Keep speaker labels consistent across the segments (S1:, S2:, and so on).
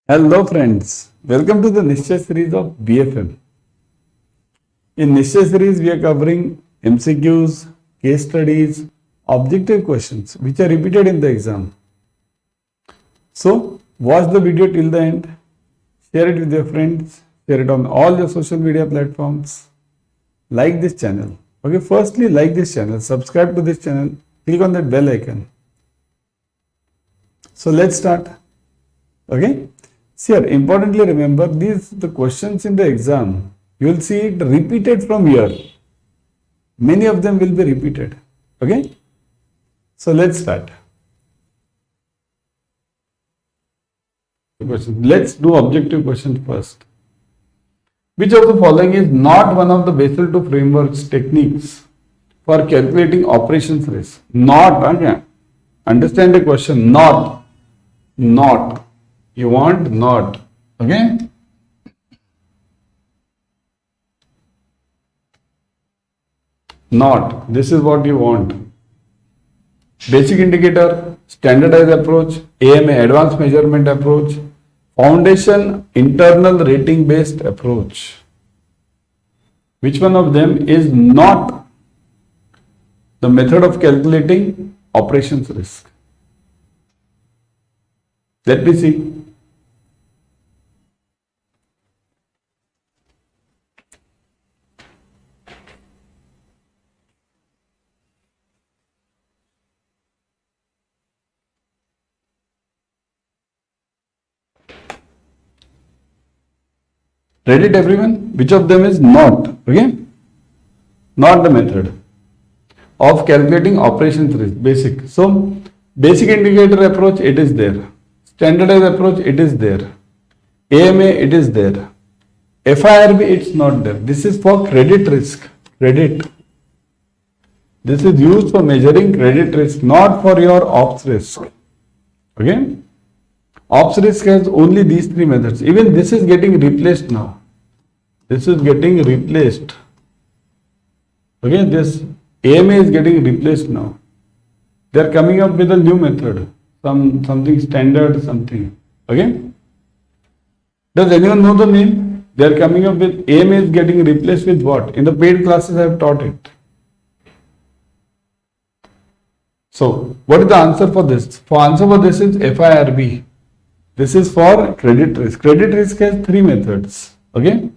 S1: Hello friends, welcome to the NISHCHAY series of BFM. In NISHCHAY series, we are covering MCQs, case studies, objective questions which are repeated in the exam. So, watch the video till the end, share it with your friends, share it on all your social media platforms, like this channel. Okay, firstly like this channel, subscribe to this channel, click on that bell icon. So let's start. Okay. See here, importantly remember the questions in the exam, you will see it repeated from here. Many of them will be repeated. Okay. So let's start. Let's do objective questions first. Which of the following is not one of the Basel II framework's techniques for calculating operations risk? Not, okay. Understand the question, not. You want not, okay? Not, this is what you want. Basic indicator, standardized approach, AMA, advanced measurement approach, foundation, internal rating based approach. Which one of them is not the method of calculating operations risk? Let me see. Read it everyone? Which of them is not? Okay? Not the method of calculating operations risk. Basic. So, basic indicator approach, it is there. Standardized approach, it is there. AMA, it is there. FIRB, it's not there. This is for credit risk. Credit. This is used for measuring credit risk, not for your ops risk. Okay? Ops risk has only these three methods. Even this is getting replaced now. This is getting replaced. Okay, this AMA is getting replaced now. They are coming up with a new method. Something standard, something. Okay? Does anyone know the name? They are coming up with AMA is getting replaced with what? In the paid classes I have taught it. So, what is the answer for this? For answer for this is FIRB. This is for credit risk. Credit risk has three methods. Okay.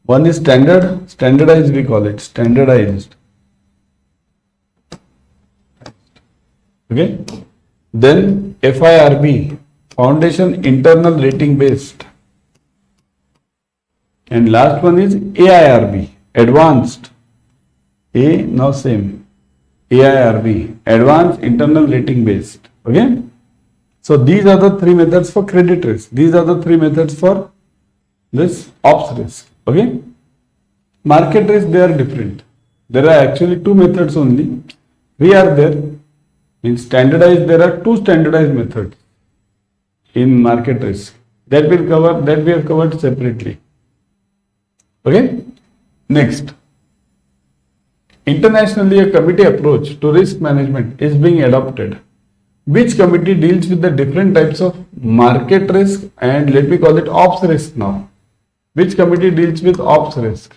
S1: One is standardized we call it, standardized. Okay. Then FIRB, foundation internal rating based. And last one is AIRB, advanced. A, now same. AIRB, advanced internal rating based. Okay. So these are the three methods for credit risk. These are the three methods for this ops risk. Okay. Market risk, they are different. There are actually two methods only. Three are there. In standardized, there are two standardized methods in market risk. That we have covered separately. Okay. Next. Internationally, a committee approach to risk management is being adopted. Which committee deals with the different types of market risk and let me call it ops risk now. Which committee deals with ops risk?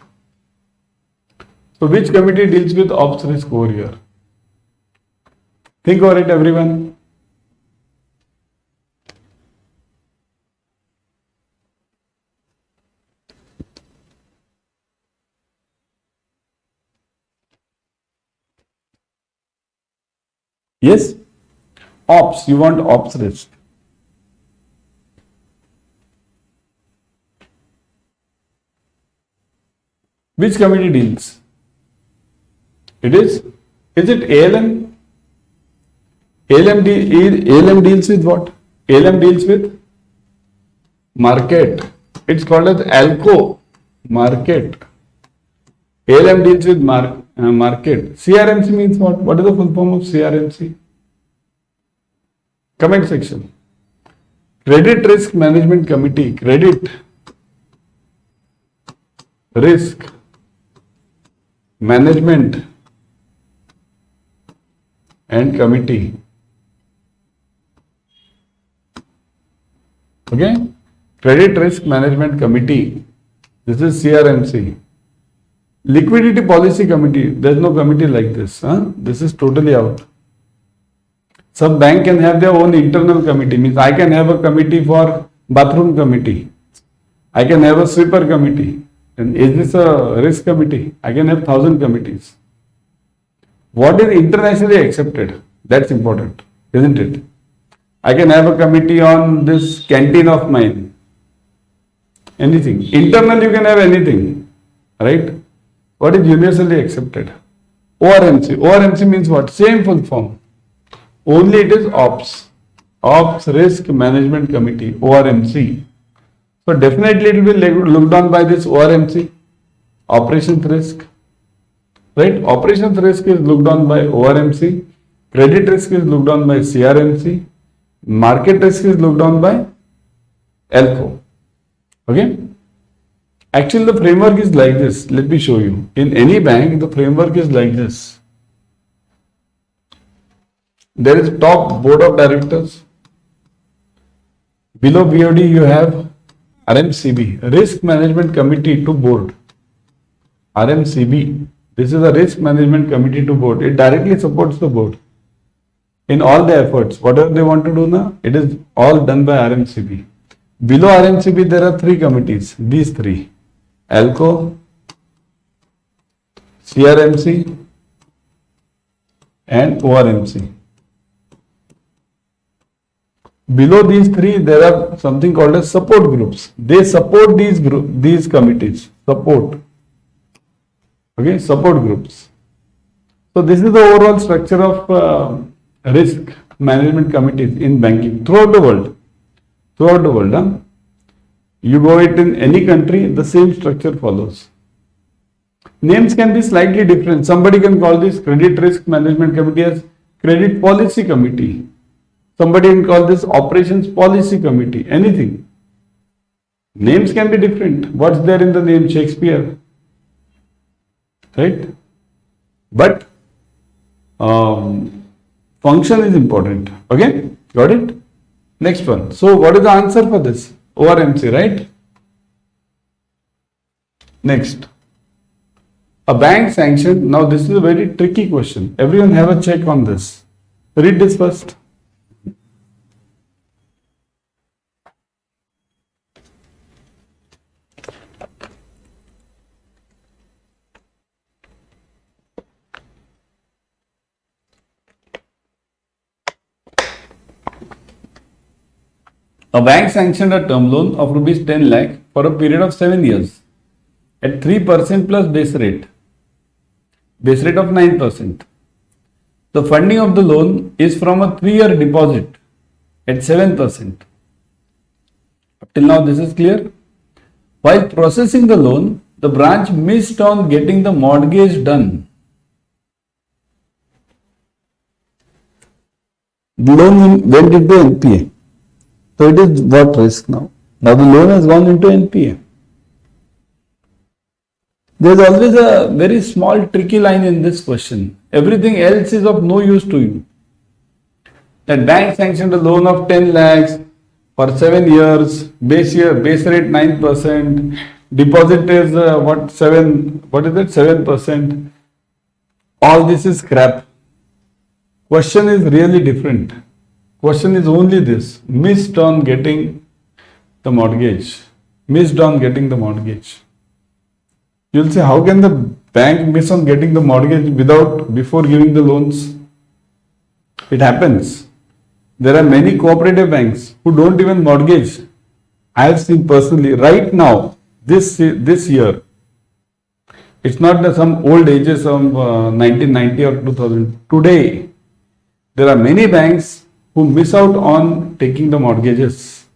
S1: So which committee deals with ops risk over here? Think over it everyone. Yes? Ops, you want ops risk. Which committee deals? Is it ALM? ALM deals with what? ALM deals with market. It's called as ALCO, market. ALM deals with market. CRMC means what? What is the full form of CRMC? Comment section. Credit Risk Management Committee. Credit Risk Management and Committee. Okay. Credit Risk Management Committee. This is CRMC. Liquidity Policy Committee. There's no committee like this. This is totally out. Some bank can have their own internal committee. Means I can have a committee for bathroom committee. I can have a sweeper committee. And is this a risk committee? I can have 1,000 committees. What is internationally accepted? That's important, isn't it? I can have a committee on this canteen of mine. Anything. Internal you can have anything. Right? What is universally accepted? ORMC. ORMC means what? Same full form. Only it is OPS. OPS Risk Management Committee. ORMC. So definitely it will be looked on by this ORMC. Operations Risk. Right? Operations Risk is looked on by ORMC. Credit Risk is looked on by CRMC. Market Risk is looked on by ELCO. Okay? Actually, the framework is like this. Let me show you. In any bank, the framework is like this. There is top board of directors. Below BOD, you have RMCB, Risk Management Committee to Board. RMCB. This is a Risk Management Committee to Board. It directly supports the board in all the efforts. Whatever they want to do now, it is all done by RMCB. Below RMCB, there are 3 committees. These 3. ELCO, CRMC and ORMC. Below these 3, there are something called as support groups. They support these committees. Support. Okay, support groups. So this is the overall structure of risk management committees in banking throughout the world. Throughout the world, you go it in any country, the same structure follows. Names can be slightly different. Somebody can call this Credit Risk Management Committee as Credit Policy Committee. Somebody can call this Operations Policy Committee. Anything. Names can be different. What's there in the name? Shakespeare. Right? But function is important. Okay? Got it? Next one. So what is the answer for this? ORMC, right? Next. A bank sanctioned. Now this is a very tricky question. Everyone have a check on this. Read this first. A bank sanctioned a term loan of rupees 10 lakh for a period of 7 years at 3% plus base rate of 9%. The funding of the loan is from a 3-year deposit at 7%. Up till now this is clear. While processing the loan, the branch missed on getting the mortgage done. The loan went into NPA. So it is what risk now? Now the loan has gone into NPA. There is always a very small tricky line in this question. Everything else is of no use to you. That bank sanctioned a loan of 10 lakhs for 7 years, base rate 9%, deposit is 7%. All this is crap. Question is really different. Question is only this, missed on getting the mortgage. Missed on getting the mortgage. You'll say, how can the bank miss on getting the mortgage before giving the loans? It happens. There are many cooperative banks who don't even mortgage. I have seen personally, right now, this year, it's not some old ages of 1990 or 2000. Today, there are many banks who miss out on taking the mortgages.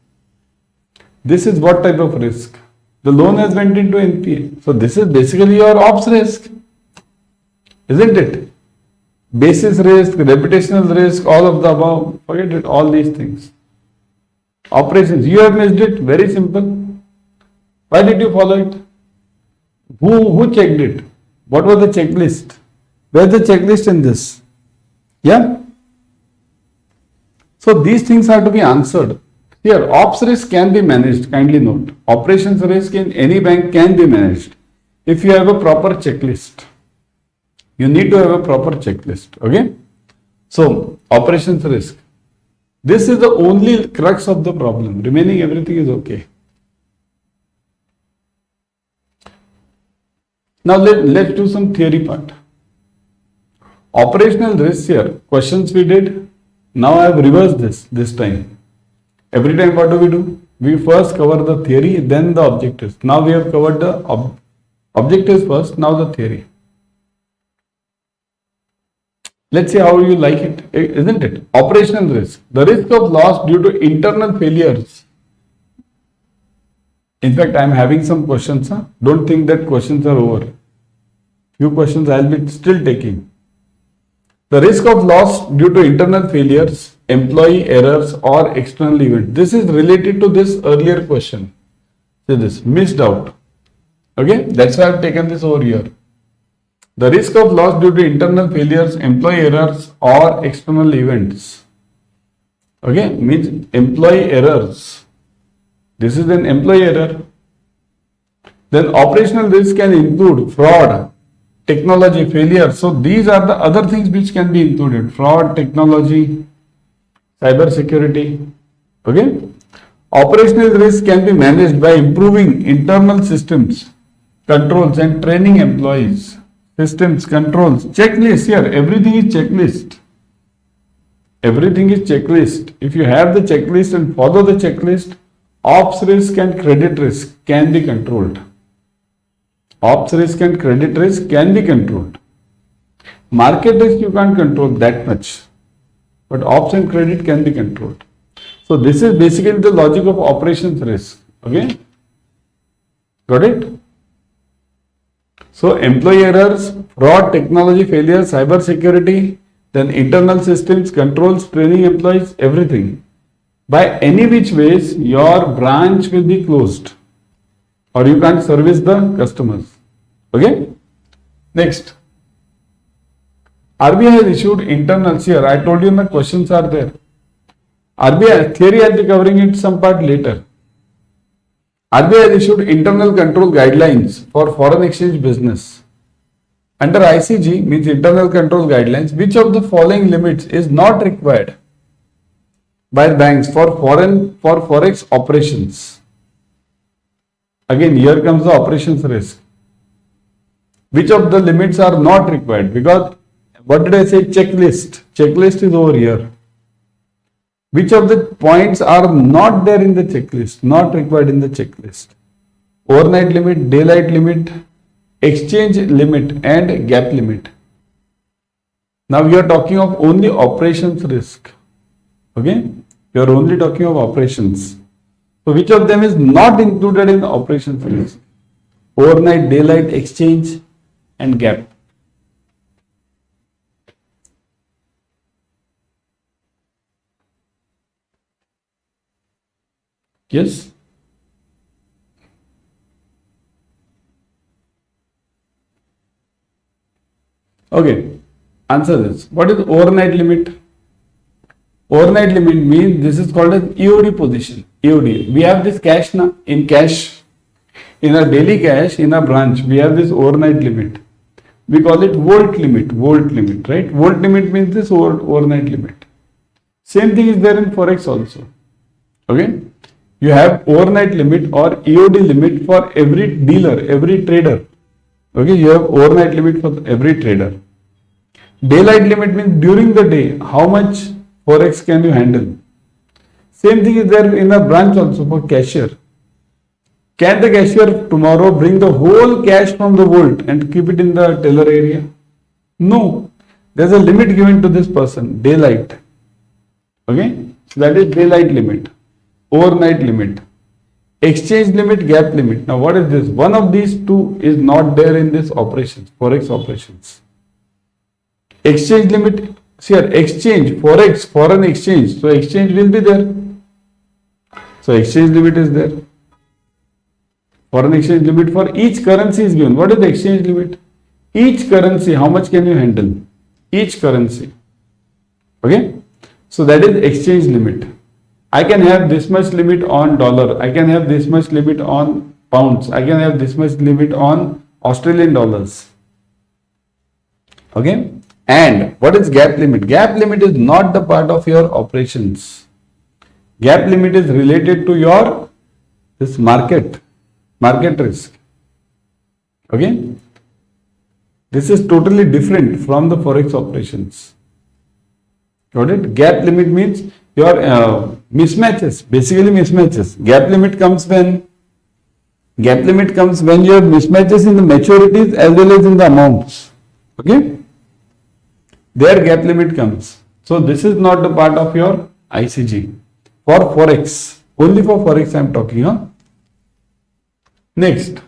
S1: This is what type of risk? The loan has went into NPA. So this is basically your ops risk, isn't it? Basis risk, reputational risk, all of the above, forget it, all these things. Operations, you have missed it, very simple. Why did you follow it? Who checked it? What was the checklist? Where's the checklist in this? Yeah? So these things have to be answered. Here, ops risk can be managed. Kindly note, operations risk in any bank can be managed if you have a proper checklist. You need to have a proper checklist. Okay. So, operations risk. This is the only crux of the problem. Remaining everything is okay. Now let's do some theory part. Operational risk here. Questions we did. Now I have reversed this time. Every time what do? We first cover the theory, then the objectives. Now we have covered the objectives first, now the theory. Let's see how you like it, isn't it? Operational risk. The risk of loss due to internal failures. In fact, I am having some questions. Don't think that questions are over. Few questions I will be still taking. The risk of loss due to internal failures, employee errors or external event. This is related to this earlier question. See this, missed out. Okay, that's why I have taken this over here. The risk of loss due to internal failures, employee errors or external events. Okay, means employee errors. This is an employee error. Then operational risk can include fraud, technology failure. So these are the other things which can be included. Fraud, technology, cyber security. Okay. Operational risk can be managed by improving internal systems, controls and training employees. Systems, controls, checklist here. Everything is checklist. Everything is checklist. If you have the checklist and follow the checklist, ops risk and credit risk can be controlled. Ops risk and credit risk can be controlled. Market risk you can't control that much, but ops and credit can be controlled. So this is basically the logic of operations risk. Okay, got it? So employee errors, fraud, technology failure, cyber security, then internal systems, controls, training employees, everything. By any which ways, your branch will be closed or you can't service the customers. Okay. Next. RBI has issued internals here. I told you the questions are there. RBI theory I'll be covering it some part later. RBI has issued internal control guidelines for foreign exchange business. Under ICG means internal control guidelines, which of the following limits is not required by banks for forex operations? Again, here comes the operations risk. Which of the limits are not required? Because what did I say? Checklist. Checklist is over here. Which of the points are not there in the checklist, not required in the checklist? Overnight limit, daylight limit, exchange limit and gap limit. Now we are talking of only operations risk. Okay, we are only talking of operations. So which of them is not included in the operations risk? Overnight, daylight, exchange and gap. Yes. Okay. Answer this. What is overnight limit? Overnight limit means this is called as EOD position. EOD. We have this cash now in cash. In our daily cash in our branch, we have this overnight limit. We call it volt limit. Volt limit, right? Volt limit means this overnight limit. Same thing is there in forex also. Okay. You have overnight limit or EOD limit for every dealer, every trader. Okay, you have overnight limit for every trader. Daylight limit means during the day, how much forex can you handle? Same thing is there in a branch also for cashier. Can the cashier tomorrow bring the whole cash from the vault and keep it in the teller area? No. There's a limit given to this person, daylight. Okay, so that is daylight limit. Overnight limit, exchange limit, gap limit. Now what is this? One of these two is not there in this operations, forex operations. Exchange limit, see here, exchange, forex, foreign exchange. So exchange will be there. So exchange limit is there. Foreign exchange limit for each currency is given. What is the exchange limit? Each currency, how much can you handle? Each currency. Okay. So that is exchange limit. I can have this much limit on dollar. I can have this much limit on pounds. I can have this much limit on Australian dollars. Okay. And what is gap limit? Gap limit is not the part of your operations. Gap limit is related to your this market risk. Okay. This is totally different from the forex operations. Got it? Gap limit means your mismatches, basically mismatches. Gap limit comes when you have mismatches in the maturities as well as in the amounts. Okay? There gap limit comes. So this is not the part of your ICG. For forex, only for forex I am talking. Next,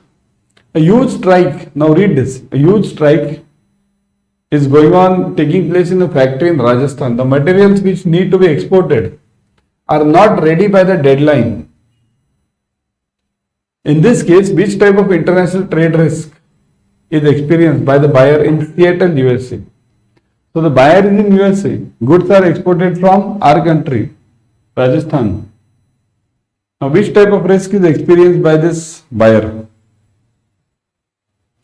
S1: a huge strike. Now read this. A huge strike is taking place in a factory in Rajasthan. The materials which need to be exported are not ready by the deadline. In this case, which type of international trade risk is experienced by the buyer in Seattle, USA? So the buyer is in USA. Goods are exported from our country, Rajasthan. Now, which type of risk is experienced by this buyer?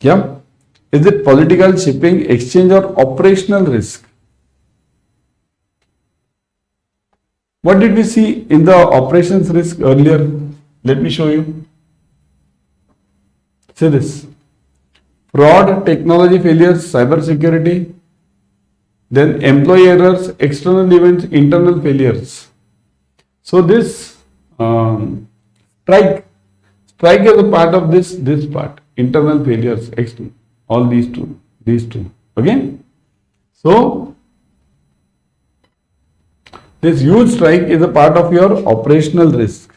S1: Yeah. Is it political, shipping, exchange, or operational risk? What did we see in the operations risk earlier? Let me show you. See this. Fraud, technology failures, cyber security, then employee errors, external events, internal failures. So this strike is a part of this part, internal failures, external. All these two. Okay. So this huge strike is a part of your operational risk.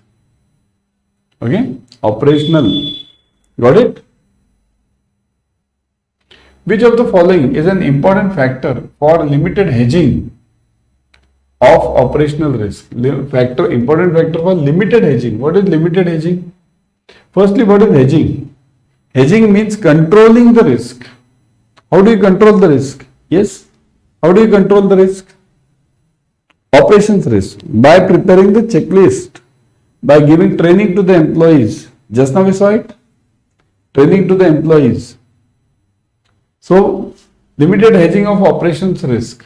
S1: Okay. Operational. Got it? Which of the following is an important factor for limited hedging of operational risk? Important factor for limited hedging. What is limited hedging? Firstly, what is hedging? Hedging means controlling the risk. How do you control the risk? Yes. How do you control the risk? Operations risk. By preparing the checklist. By giving training to the employees. Just now we saw it. Training to the employees. So, limited hedging of operations risk.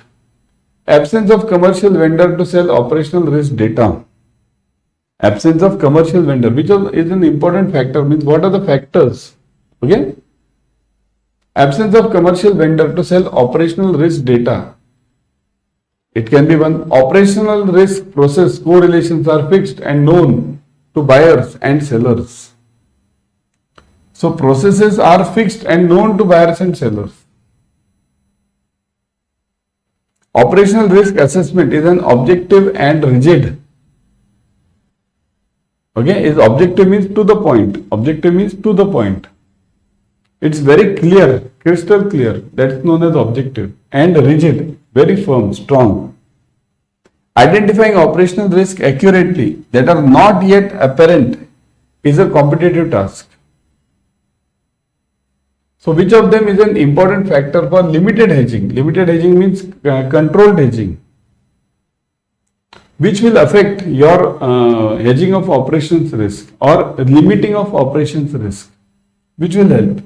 S1: Absence of commercial vendor to sell operational risk data. Absence of commercial vendor, which is an important factor. Means what are the factors? Okay. Absence of commercial vendor to sell operational risk data. It can be one. Operational risk process correlations are fixed and known to buyers and sellers. So processes are fixed and known to buyers and sellers. Operational risk assessment is an objective and rigid. Okay, is objective means to the point. Objective means to the point. It's very clear, crystal clear. That's known as objective. And rigid, very firm, strong. Identifying operational risk accurately that are not yet apparent is a competitive task. So which of them is an important factor for limited hedging? Limited hedging means controlled hedging, which will affect your hedging of operations risk or limiting of operations risk, which will help.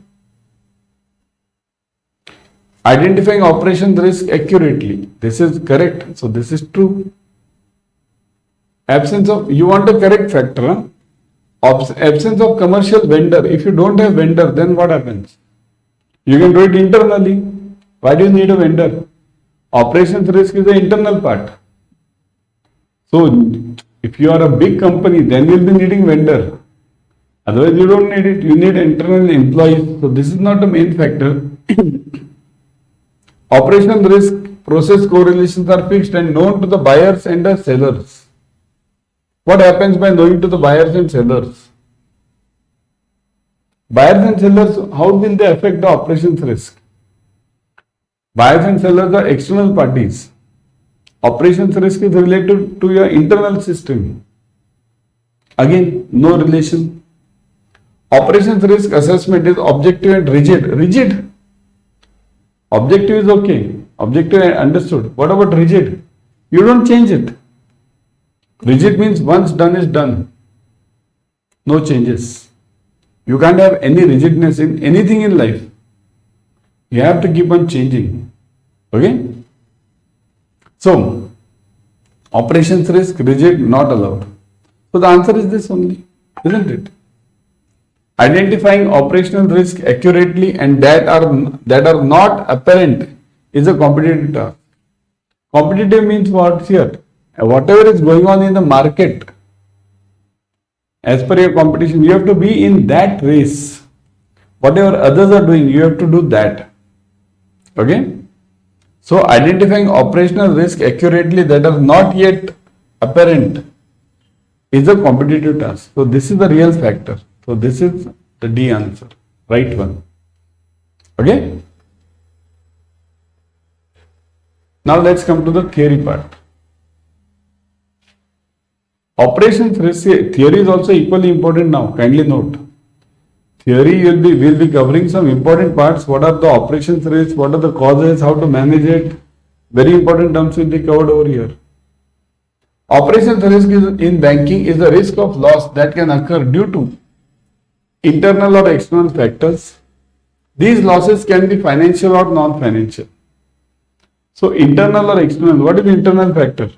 S1: Identifying operations risk accurately. This is correct. So this is true. Absence of, you want a correct factor. Huh? Absence of commercial vendor. If you don't have vendor, then what happens? You can do it internally. Why do you need a vendor? Operations risk is the internal part. So if you are a big company, then you will be needing vendor. Otherwise you don't need it. You need internal employees. So this is not the main factor. Operational risk process correlations are fixed and known to the buyers and the sellers. What happens by knowing to the buyers and sellers? Buyers and sellers, how will they affect the operations risk? Buyers and sellers are external parties. Operations risk is related to your internal system. Again, no relation. Operations risk assessment is objective and rigid. Rigid. Objective is okay. Objective understood. What about rigid? You don't change it. Rigid means once done is done. No changes. You can't have any rigidness in anything in life. You have to keep on changing. Okay? So, operations risk, rigid, not allowed. So the answer is this only, isn't it? Identifying operational risk accurately and that are not apparent is a competitive task. Competitive means what here? Whatever is going on in the market, as per your competition, you have to be in that race. Whatever others are doing, you have to do that. Okay? So identifying operational risk accurately that are not yet apparent is a competitive task. So this is the real factor. So this is the D answer, right one. Okay? Now let's come to the theory part. Operations risk theory is also equally important now. Kindly note. Theory will be covering some important parts. What are the operations risks? What are the causes? How to manage it? Very important terms will be covered over here. Operations risk in banking is the risk of loss that can occur due to internal or external factors. These losses can be financial or non-financial. So internal or external, what is internal factor?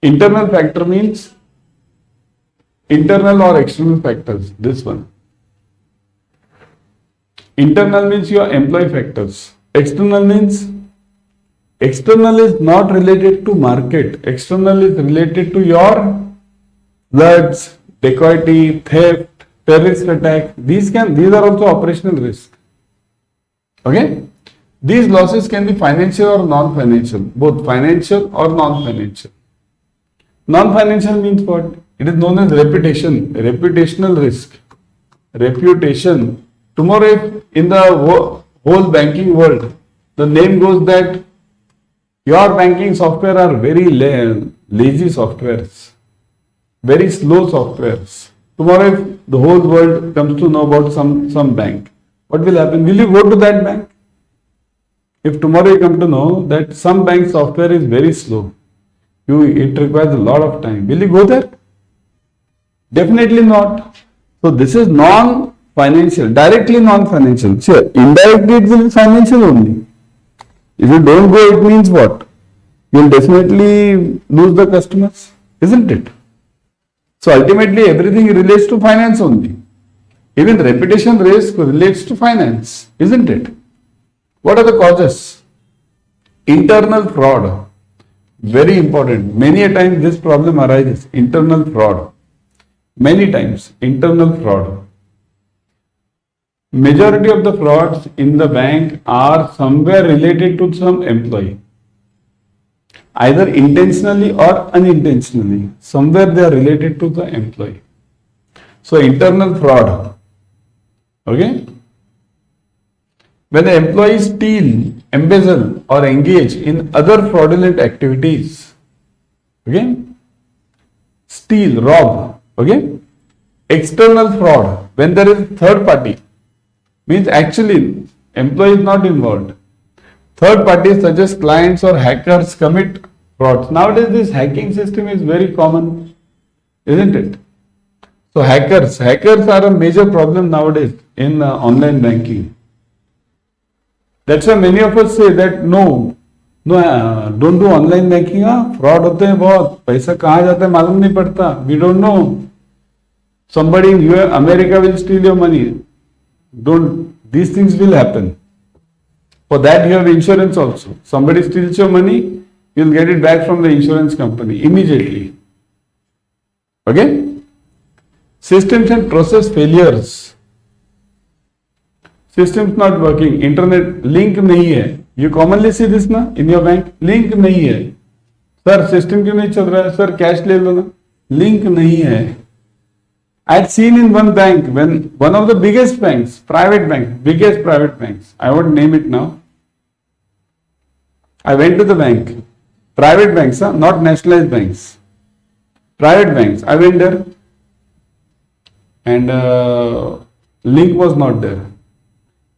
S1: Internal factor means internal or external factors, this one. Internal means your employee factors. External means external is not related to market. External is related to your floods, dacoity, theft, terrorist attack. These are also operational risk. Okay? These losses can be financial or non-financial, both financial or non-financial. Non-financial means what? It is known as reputation, reputational risk. Reputation. Tomorrow, if in the whole banking world, the name goes that your banking software are very lazy softwares, very slow softwares. Tomorrow, if the whole world comes to know about some bank, what will happen? Will you go to that bank? If tomorrow you come to know that some bank software is very slow, it requires a lot of time, will you go there? Definitely not. So this is non-financial, directly non-financial. Sure, indirectly it will be financial only. If you don't go, it means what? You will definitely lose the customers, isn't it? So ultimately everything relates to finance only. Even reputation risk relates to finance, isn't it? What are the causes? Internal fraud. Very important. Many a time this problem arises. Internal fraud. Many times. Internal fraud. Majority of the frauds in the bank are somewhere related to some employee. Either intentionally or unintentionally. Somewhere they are related to the employee. So internal fraud. Okay? When the employees steal, embezzle or engage in other fraudulent activities, okay? Steal, rob, okay? External fraud, when there is third party, means actually employee is not involved. Third parties such as clients or hackers commit frauds. Nowadays this hacking system is very common, isn't it? So hackers are a major problem nowadays in online banking. That's why many of us say that no, don't do online banking. Fraud होते हैं बहुत, पैसा कहाँ जाता है मालूम नहीं पड़ता. We don't know. Somebody in America will steal your money. These things will happen. For that you have insurance also. Somebody steals your money, you'll get it back from the insurance company immediately. Okay? Systems and process failures. Systems not working, internet link नहीं है. You commonly see this ना in your bank. Link नहीं है. Sir, system क्यों नहीं चल रहा है? Sir, cash ले लो ना. Link नहीं है. I had seen in one bank, when one of the biggest banks, biggest private banks, I won't name it now. I went to the bank. Private banks, not nationalized banks. Private banks. I went there and link was not there.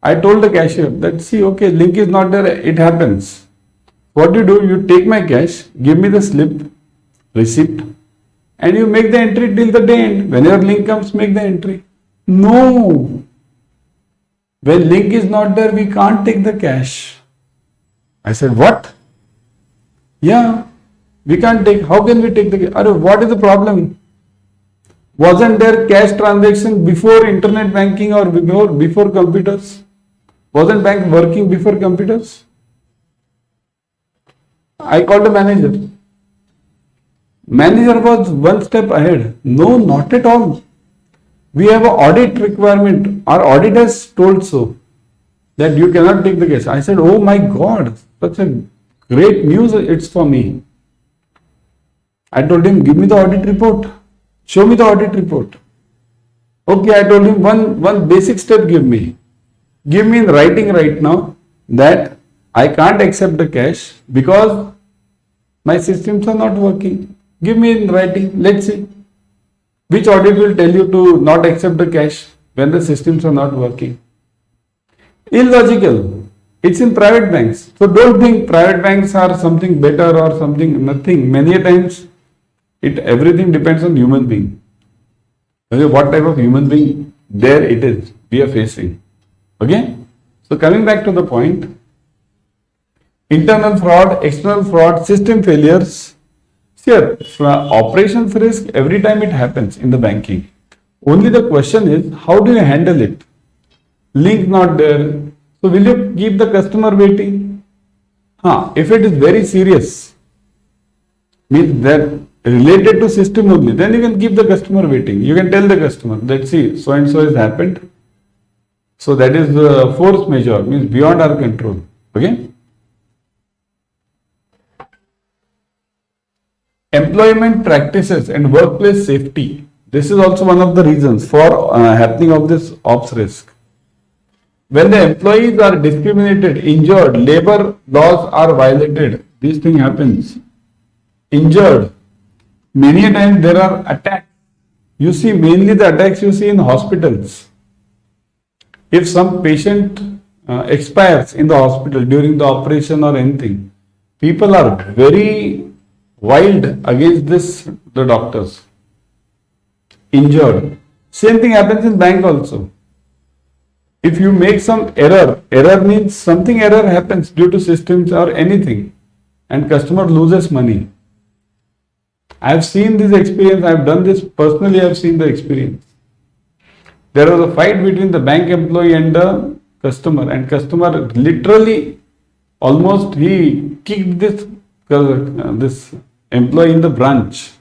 S1: I told the cashier that, see, okay, link is not there, it happens. What you do, you take my cash, give me the slip, receipt, and you make the entry till the day end. Whenever link comes, make the entry. No. When link is not there, we can't take the cash. I said, what? Yeah, we can't take. How can we take the cash? What is the problem? Wasn't there cash transaction before internet banking or before computers? Wasn't bank working before computers? I called the manager. Manager was one step ahead. No, not at all. We have an audit requirement. Our audit has told so that you cannot take the cash. I said, oh my God, such a great news it's for me. I told him, give me the audit report. Show me the audit report. Okay, I told him one basic step give me. Give me in writing right now that I can't accept the cash because my systems are not working. Give me in writing. Let's see. Which audit will tell you to not accept the cash when the systems are not working? Illogical. It's in private banks. So don't think private banks are something better or something, nothing. Many a times everything depends on human being. Okay, what type of human being there it is we are facing. Okay. So coming back to the point, internal fraud, external fraud, system failures. Here, operations risk, every time it happens in the banking. Only the question is, how do you handle it? Link not there. So will you keep the customer waiting? If it is very serious, means that related to system only, then you can keep the customer waiting. You can tell the customer, let's see, so and so has happened. So that is force majeure, means beyond our control. Okay. Employment practices and workplace safety. This is also one of the reasons for happening of this ops risk. When the employees are discriminated, injured, labor laws are violated, this thing happens. Injured. Many a times there are attacks. You see mainly the attacks you see in hospitals. If some patient expires in the hospital during the operation or anything, people are very wild against the doctors. Injured. Same thing happens in bank also. If you make some error means something error happens due to systems or anything, and customer loses money. I have seen this experience. I have done this personally. I have seen the experience. There was a fight between the bank employee and the customer, and customer literally almost he kicked this employee in the branch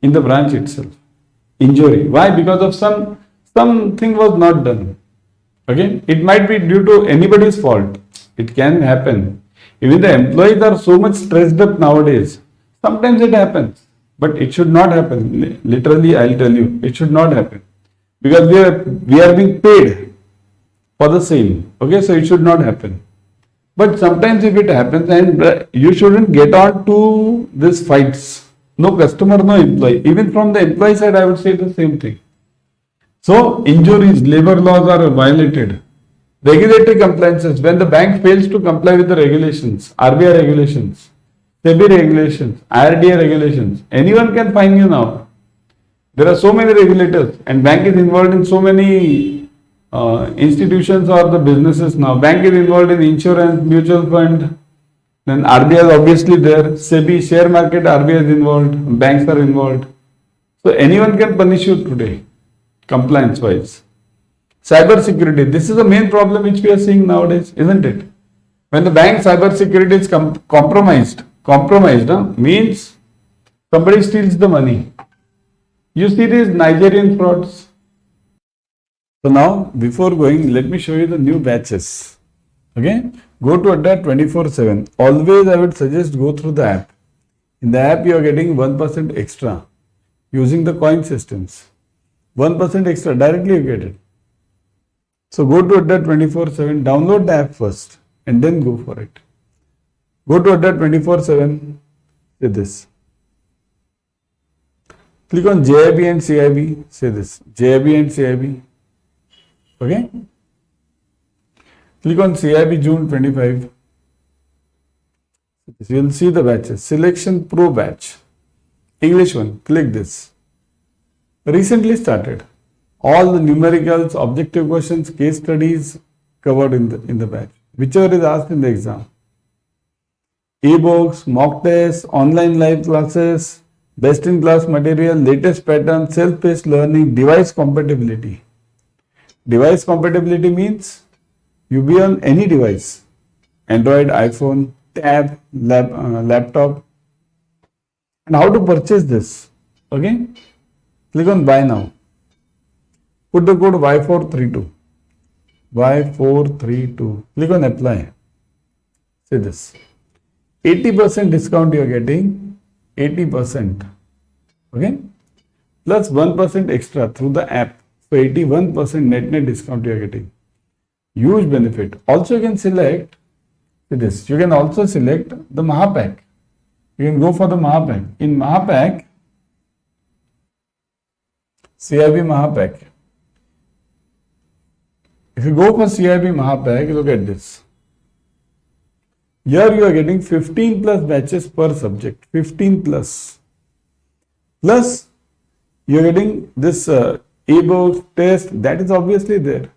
S1: itself. Injury. Why? Because of something was not done. Again, it might be due to anybody's fault. It can happen. Even the employees are so much stressed up nowadays. Sometimes it happens, but it should not happen. Literally, I'll tell you, it should not happen. Because we are being paid for the same. Okay, so it should not happen. But sometimes if it happens, and you shouldn't get on to these fights. No customer, no employee. Even from the employee side, I would say the same thing. So injuries, labor laws are violated. Regulatory compliances, when the bank fails to comply with the regulations, RBI regulations, SEBI regulations, IRDA regulations, anyone can fine you now. There are so many regulators, and bank is involved in so many institutions or the businesses now. Bank is involved in insurance, mutual fund, then RBI is obviously there, SEBI, share market, RBI is involved, banks are involved. So anyone can punish you today, compliance wise. Cyber security, this is the main problem which we are seeing nowadays, isn't it? When the bank cyber security is compromised means somebody steals the money. You see these Nigerian frauds. So now, before going, let me show you the new batches. Okay, go to Adda 24/7. Always I would suggest go through the app. In the app, you are getting 1% extra using the coin systems. 1% extra, directly you get it. So go to Adda 24/7, download the app first and then go for it. Go to Adda 24/7, say this. Click on JIB and CIB, say this, JIB and CIB. Okay? Click on CIB June 25. You will see the batches. Selection Pro batch. English one, click this. Recently started. All the numericals, objective questions, case studies covered in the batch. Whichever is asked in the exam. Ebooks, mock tests, online live classes, best in class material, latest pattern, self-paced learning, device compatibility. Device compatibility means you be on any device. Android, iPhone, tab, laptop. And how to purchase this? Okay. Click on buy now. Put the code Y432. Y432. Click on apply. See this. 80% discount you are getting. 80%. Okay. Plus 1% extra through the app. So 81% net discount you are getting. Huge benefit. Also you can select this. You can also select the Mahapack. You can go for the Mahapack. In Mahapack, CAIIB Mahapack. If you go for CAIIB Mahapack, look at this. Here you are getting 15 plus batches per subject. 15 plus. Plus you are getting this ebooks, test, that is obviously there.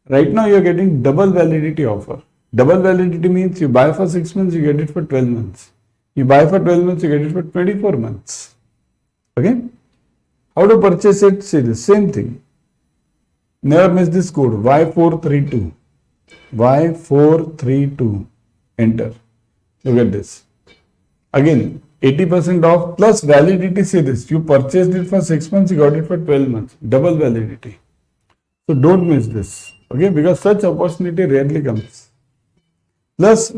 S1: Right now you are getting double validity offer. Double validity means you buy for 6 months, you get it for 12 months. You buy for 12 months, you get it for 24 months. Okay? How to purchase it? See the same thing. Never miss this code Y432. Y432. Enter. Look at this. Again, 80% off plus validity. See this. You purchased it for 6 months, you got it for 12 months. Double validity. So don't miss this. Okay? Because such opportunity rarely comes. Plus